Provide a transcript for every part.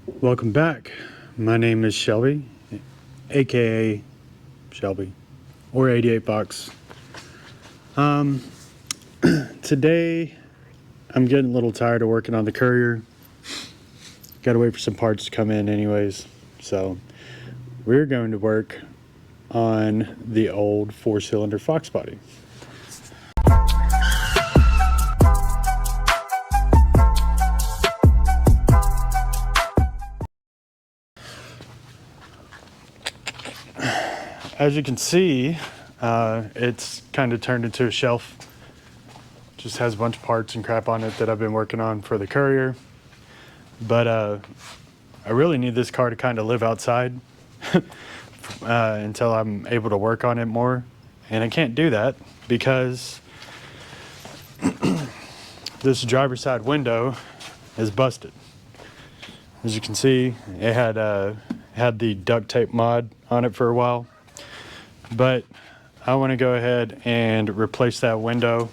Welcome back. My name is Shelby, aka Shelby, or 88 Fox. Today I'm getting a little tired of working on the Courier. Got to wait for some parts to come in anyways. So we're going to work on the old 4-cylinder Foxbody. As you can see, it's kind of turned into a shelf. Just has a bunch of parts and crap on it that I've been working on for the Courier. But I really need this car to kind of live outside until I'm able to work on it more. And I can't do that because this driver's side window is busted. As you can see, it had the duct tape mod on it for a while. But I want to go ahead and replace that window.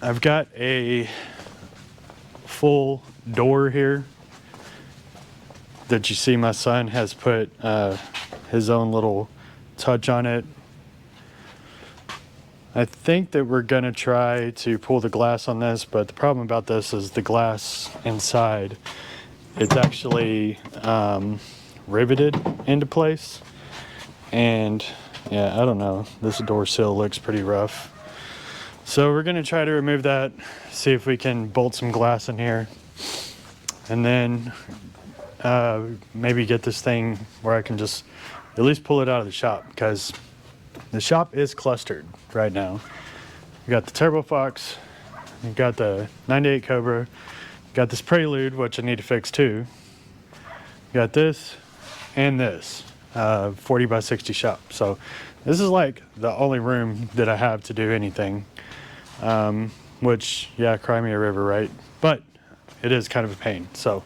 I've got a full door here that you see my son has put his own little touch on it. I think that we're gonna try to pull the glass on this, but the problem about this is the glass inside, it's actually riveted into place. And yeah, I don't know, this door sill looks pretty rough. So we're gonna try to remove that, see if we can bolt some glass in here, and then maybe get this thing where I can just at least pull it out of the shop, because the shop is clustered right now. We got the Turbo Fox, we got the 98 Cobra, got this Prelude, which I need to fix too. Got this and this 40 by 60 shop. So this is like the only room that I have to do anything. Which, yeah, cry me a river, right? But it is kind of a pain. So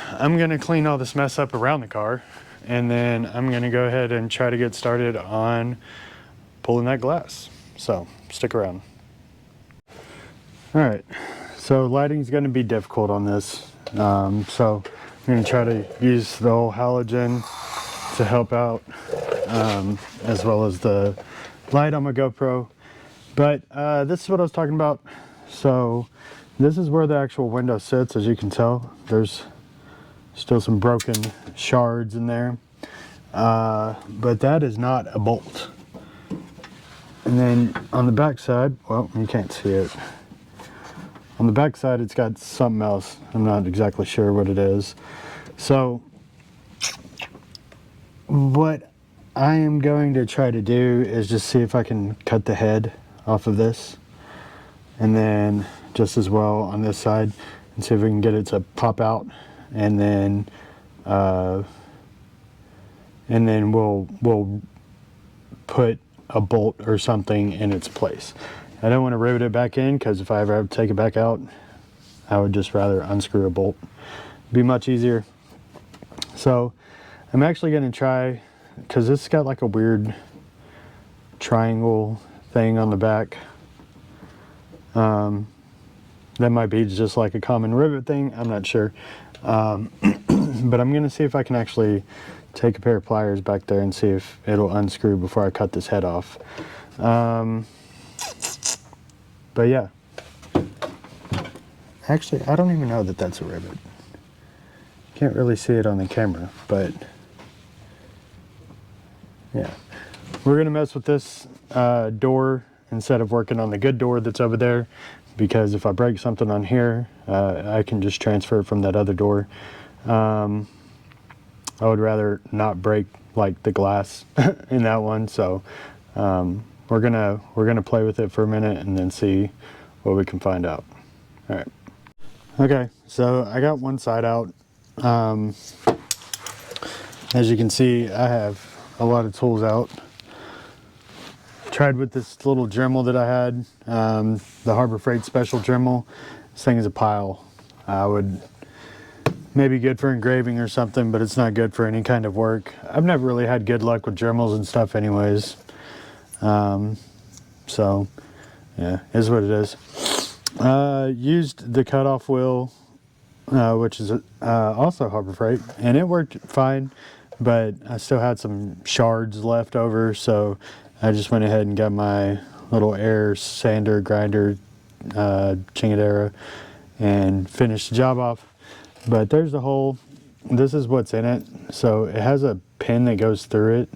I'm gonna clean all this mess up around the car, and then I'm gonna go ahead and try to get started on pulling that glass. So stick around. All right, so lighting's gonna be difficult on this. So I'm gonna try to use the old halogen to help out, as well as the light on my GoPro. But this is what I was talking about. So this is where the actual window sits. As you can tell, there's still some broken shards in there. But that is not a bolt. And then on the back side, well, you can't see it. On the back side, it's got something else. I'm not exactly sure what it is. So what I am going to try to do is just see if I can cut the head off of this, and then just as well on this side, and see if we can get it to pop out, and then we'll put a bolt or something in its place. I don't want to rivet it back in, because if I ever have to take it back out, I would just rather unscrew a bolt. It'd be much easier. So I'm actually going to try, because this has got like a weird triangle thing on the back. That might be just like a common rivet thing, I'm not sure. But I'm going to see if I can actually take a pair of pliers back there and see if it'll unscrew before I cut this head off. But yeah, actually I don't even know that that's a rivet. Can't really see it on the camera, but yeah, we're gonna mess with this door instead of working on the good door that's over there, because if I break something on here, I can just transfer it from that other door. I would rather not break like the glass in that one, so we're gonna play with it for a minute and then see what we can find out. All right. Okay, so I got one side out. As you can see, I have a lot of tools out. Tried with this little Dremel that I had, the Harbor Freight Special Dremel. This thing is a pile. I would maybe good for engraving or something, but it's not good for any kind of work. I've never really had good luck with Dremels and stuff anyways. So yeah, is what it is. Used the cutoff wheel which is also Harbor Freight, and it worked fine, but I still had some shards left over, so I just went ahead and got my little air sander grinder chingadera and finished the job off. But there's the hole. This is what's in it. So it has a pin that goes through it,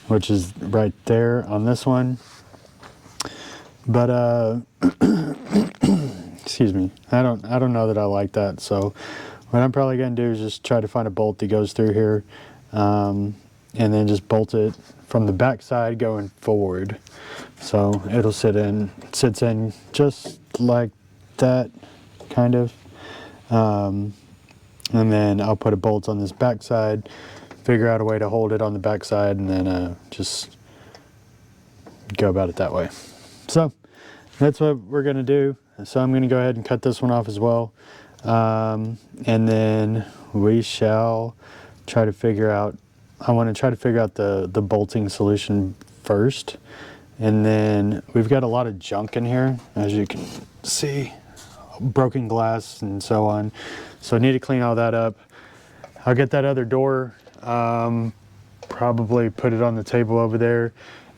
which is right there on this one. But excuse me, I don't know that I like that. So what I'm probably gonna do is just try to find a bolt that goes through here, and then just bolt it from the back side going forward. So it'll sits in just like that, kind of. And then I'll put a bolt on this back side, figure out a way to hold it on the back side, and then just go about it that way. So that's what we're gonna do. So I'm gonna go ahead and cut this one off as well. And then we shall try to figure out, I wanna try to figure out the bolting solution first. And then we've got a lot of junk in here, as you can see, broken glass and so on. So I need to clean all that up. I'll get that other door, probably put it on the table over there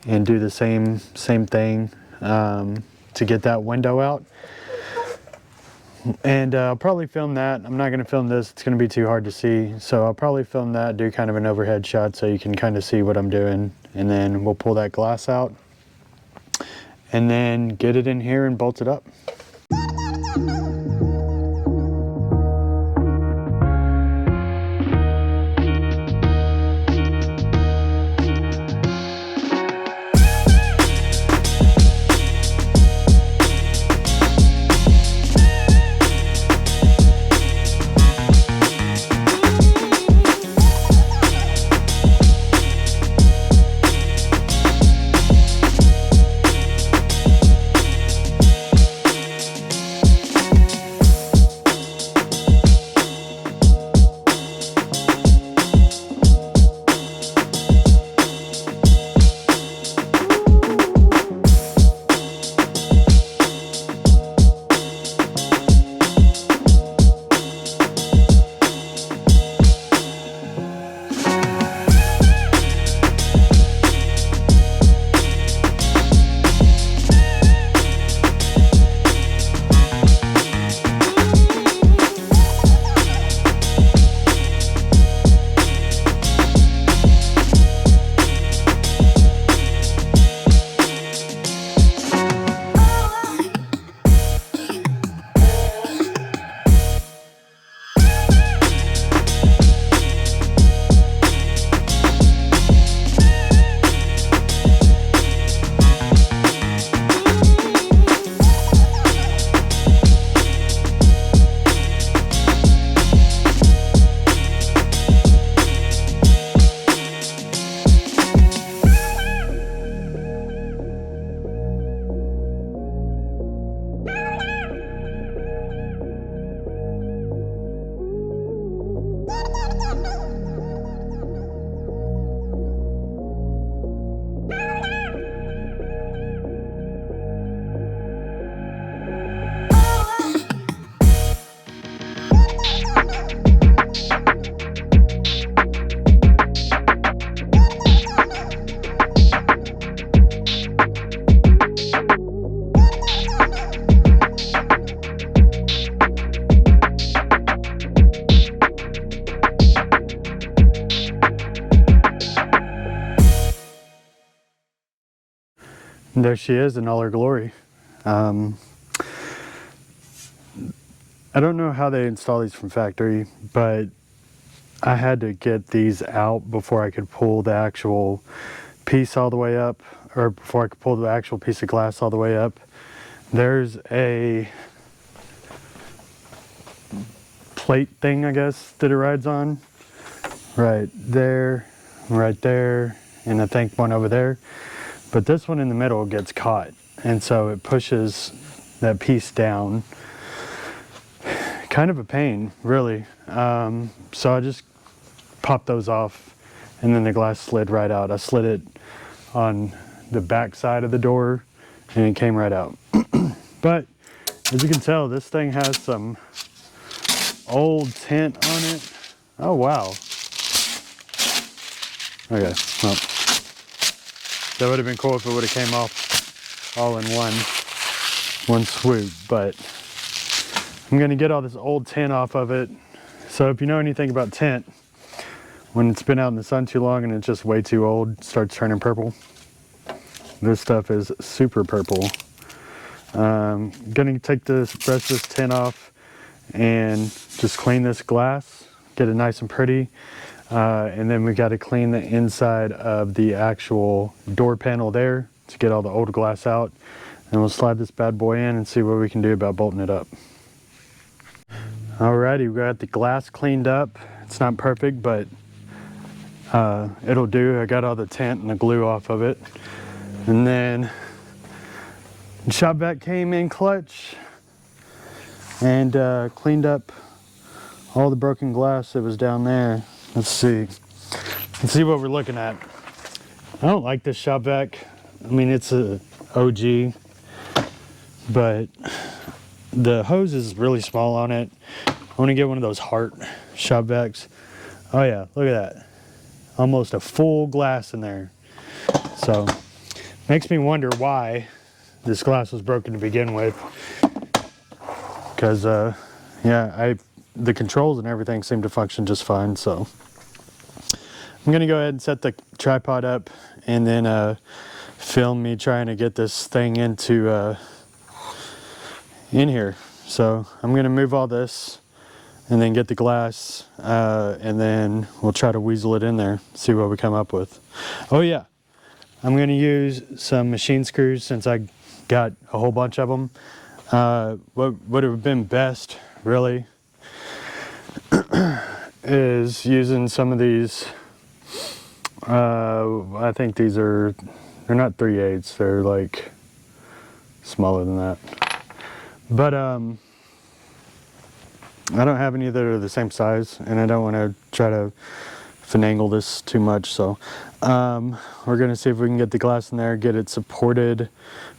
and do the same thing to get that window out. And I'll probably film that. I'm not gonna film this, it's gonna be too hard to see. So I'll probably film that, do kind of an overhead shot so you can kind of see what I'm doing. And then we'll pull that glass out and then get it in here and bolt it up. And there she is in all her glory. I don't know how they install these from factory, but I had to get these out before I could pull the actual piece all the way up, or before I could pull the actual piece of glass all the way up. There's a plate thing, I guess, that it rides on. Right there, and I think one over there. But this one in the middle gets caught, and so it pushes that piece down. Kind of a pain, really. So I just popped those off, and then the glass slid right out. I slid it on the back side of the door, and it came right out. But as you can tell, this thing has some old tint on it. Oh, wow. Okay, well, that would have been cool if it would have came off all in one swoop, but I'm gonna get all this old tint off of it. So if you know anything about tint, when it's been out in the sun too long and it's just way too old, it starts turning purple. This stuff is super purple. Gonna take the rest of this tint off and just clean this glass, get it nice and pretty. And then we got to clean the inside of the actual door panel there to get all the old glass out. And we'll slide this bad boy in and see what we can do about bolting it up. Alrighty, we got the glass cleaned up. It's not perfect, but it'll do. I got all the tint and the glue off of it. And then the shop vac came in clutch and cleaned up all the broken glass that was down there. Let's see what we're looking at. I don't like this shop vac. I mean, it's a OG, but the hose is really small on it. I want to get one of those heart shop vacs. Oh yeah, look at that. Almost a full glass in there. So, makes me wonder why this glass was broken to begin with. Because, yeah, the controls and everything seem to function just fine, so I'm gonna go ahead and set the tripod up and then film me trying to get this thing into in here. So I'm gonna move all this and then get the glass and then we'll try to weasel it in there, see what we come up with. Oh yeah, I'm gonna use some machine screws since I got a whole bunch of them. What would have been best really is using some of these. I think these they're not 3/8, they're like smaller than that. But I don't have any that are the same size, and I don't want to try to finagle this too much. So we're gonna see if we can get the glass in there, get it supported,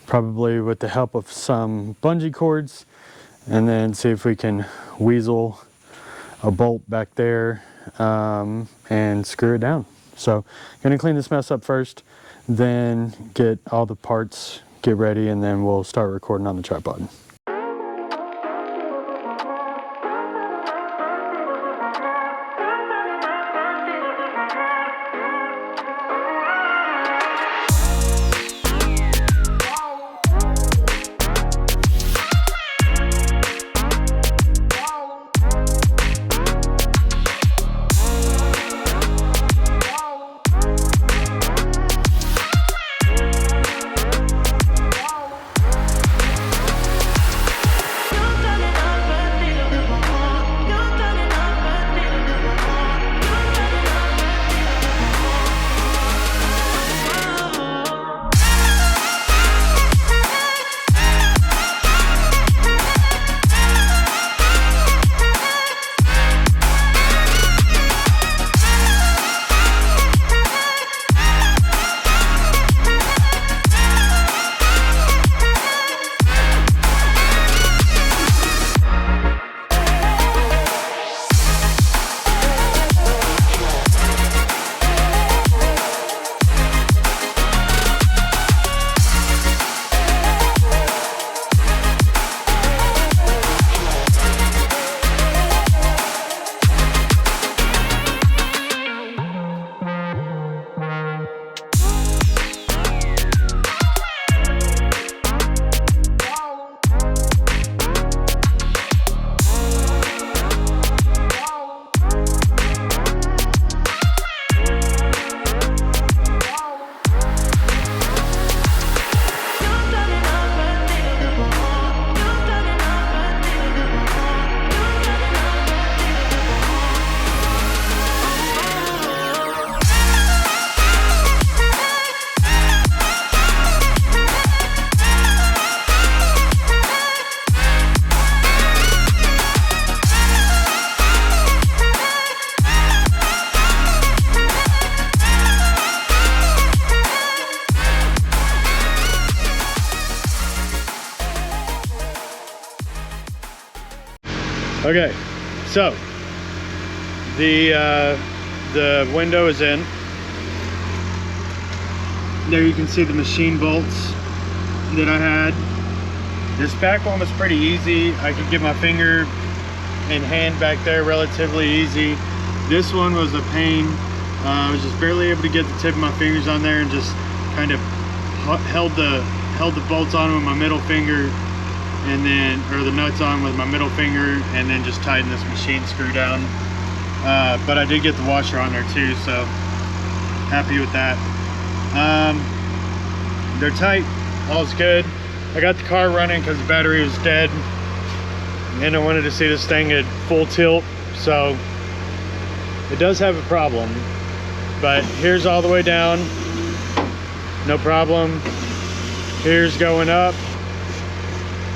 probably with the help of some bungee cords, and then see if we can weasel a bolt back there and screw it down. So gonna clean this mess up first, then get all the parts, get ready, and then we'll start recording on the tripod. Okay, So the window is in. There you can see the machine bolts that I had. This back one was pretty easy. I could get my finger and hand back there relatively easy. This one was a pain. I was just barely able to get the tip of my fingers on there, and just kind of held the bolts on with my middle finger, and then, or the nuts on with my middle finger, and then just tighten this machine screw down. But I did get the washer on there too, so happy with that. They're tight, all's good. I got the car running because the battery was dead, and I wanted to see this thing at full tilt, so it does have a problem. But here's all the way down, no problem. Here's going up.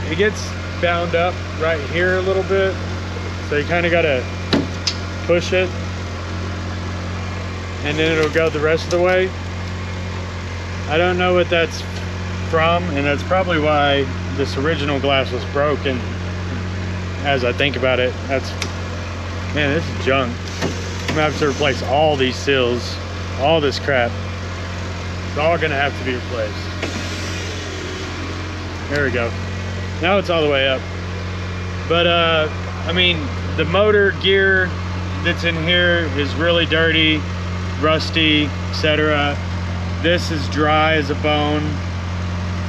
It gets bound up right here a little bit, so you kind of got to push it, and then it'll go the rest of the way. I don't know what that's from, and that's probably why this original glass was broken. As I think about it, that's, man, this is junk. I'm gonna have to replace all these seals, all this crap. It's all gonna have to be replaced. There we go. Now it's all the way up. But I mean, the motor gear that's in here is really dirty, rusty, etc. This is dry as a bone.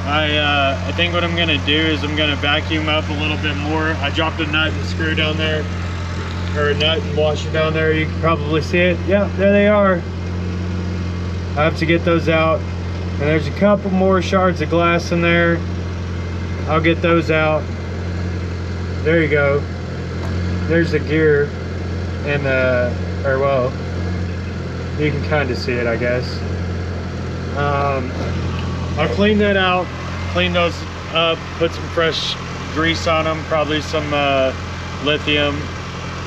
I think what I'm gonna do is I'm gonna vacuum up a little bit more. I dropped a nut and screw down there, or a nut and washer down there. You can probably see it. Yeah, there they are. I have to get those out. And there's a couple more shards of glass in there. I'll get those out. There you go. There's the gear, and or well, you can kind of see it, I guess. I'll clean that out, clean those up, put some fresh grease on them, probably some lithium,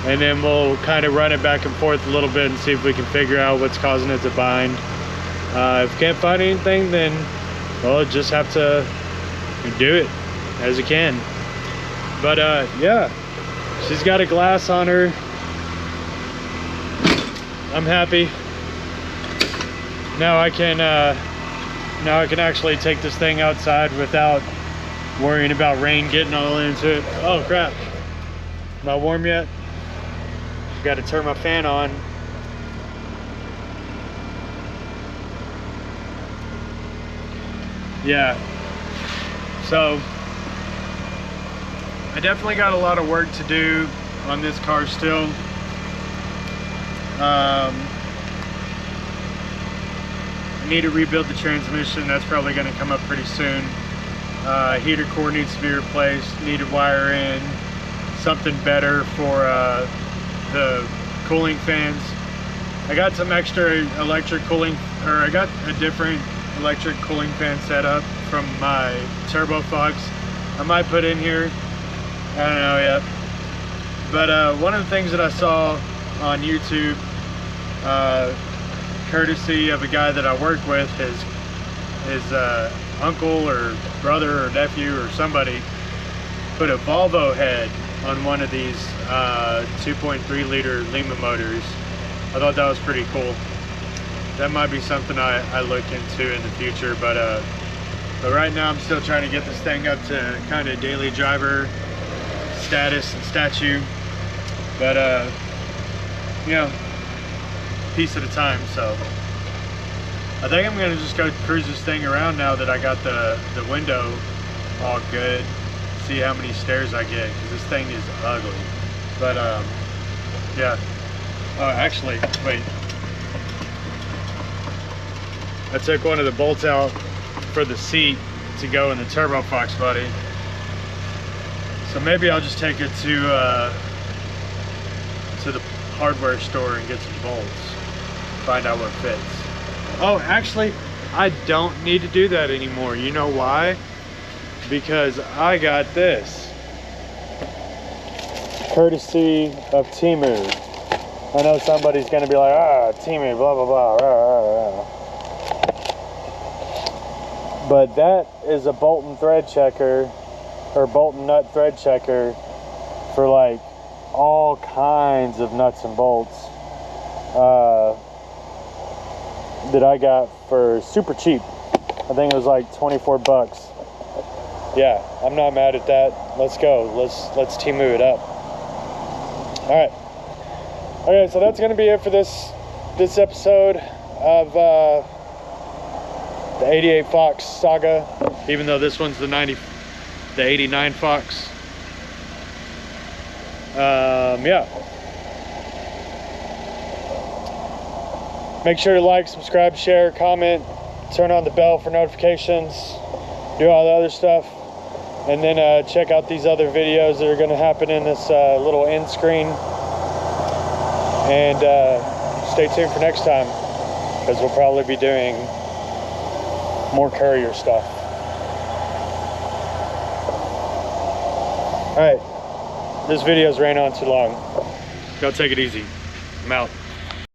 and then we'll kind of run it back and forth a little bit and see if we can figure out what's causing it to bind. If we can't find anything, then we'll just have to do it as you can. But yeah, she's got a glass on her. I'm happy. Now I can actually take this thing outside without worrying about rain getting all into it. Oh crap, not warm yet. Got to turn my fan on. Yeah, so I definitely got a lot of work to do on this car still. I need to rebuild the transmission. That's probably going to come up pretty soon. Heater core needs to be replaced. Need to wire in something better for the cooling fans. I got some extra electric cooling, or I got a different electric cooling fan set up from my Turbo Fox. I might put in here. I don't know yet. But one of the things that I saw on YouTube, courtesy of a guy that I work with, his uncle or brother or nephew or somebody put a Volvo head on one of these 2.3 liter Lima motors. I thought that was pretty cool. That might be something I look into in the future, but right now I'm still trying to get this thing up to kind of daily driver status and statute. But you know, piece at a time. So I think I'm gonna just go cruise this thing around now that I got the window all good. See how many stairs I get, because this thing is ugly. But yeah. Oh, actually, wait. I took one of the bolts out for the seat to go in the Turbo Foxbody. So maybe I'll just take it to the hardware store and get some bolts. Find out what fits. Oh, actually, I don't need to do that anymore. You know why? Because I got this. Courtesy of Temu. I know somebody's gonna be like, Temu, blah, blah, blah, rah, rah, rah. But that is a bolt and thread checker, or bolt and nut thread checker for like all kinds of nuts and bolts that I got for super cheap. I think it was like 24 bucks. Yeah, I'm not mad at that. Let's go. Let's Temu it up. All right. Okay, so that's gonna be it for this episode of the 88 Fox saga. Even though this one's the 89 Fox. Yeah. Make sure to like, subscribe, share, comment, turn on the bell for notifications, do all the other stuff, and then check out these other videos that are going to happen in this little end screen. And stay tuned for next time, because we'll probably be doing more courier stuff. Alright, this video's ran on too long. Go take it easy. I'm out.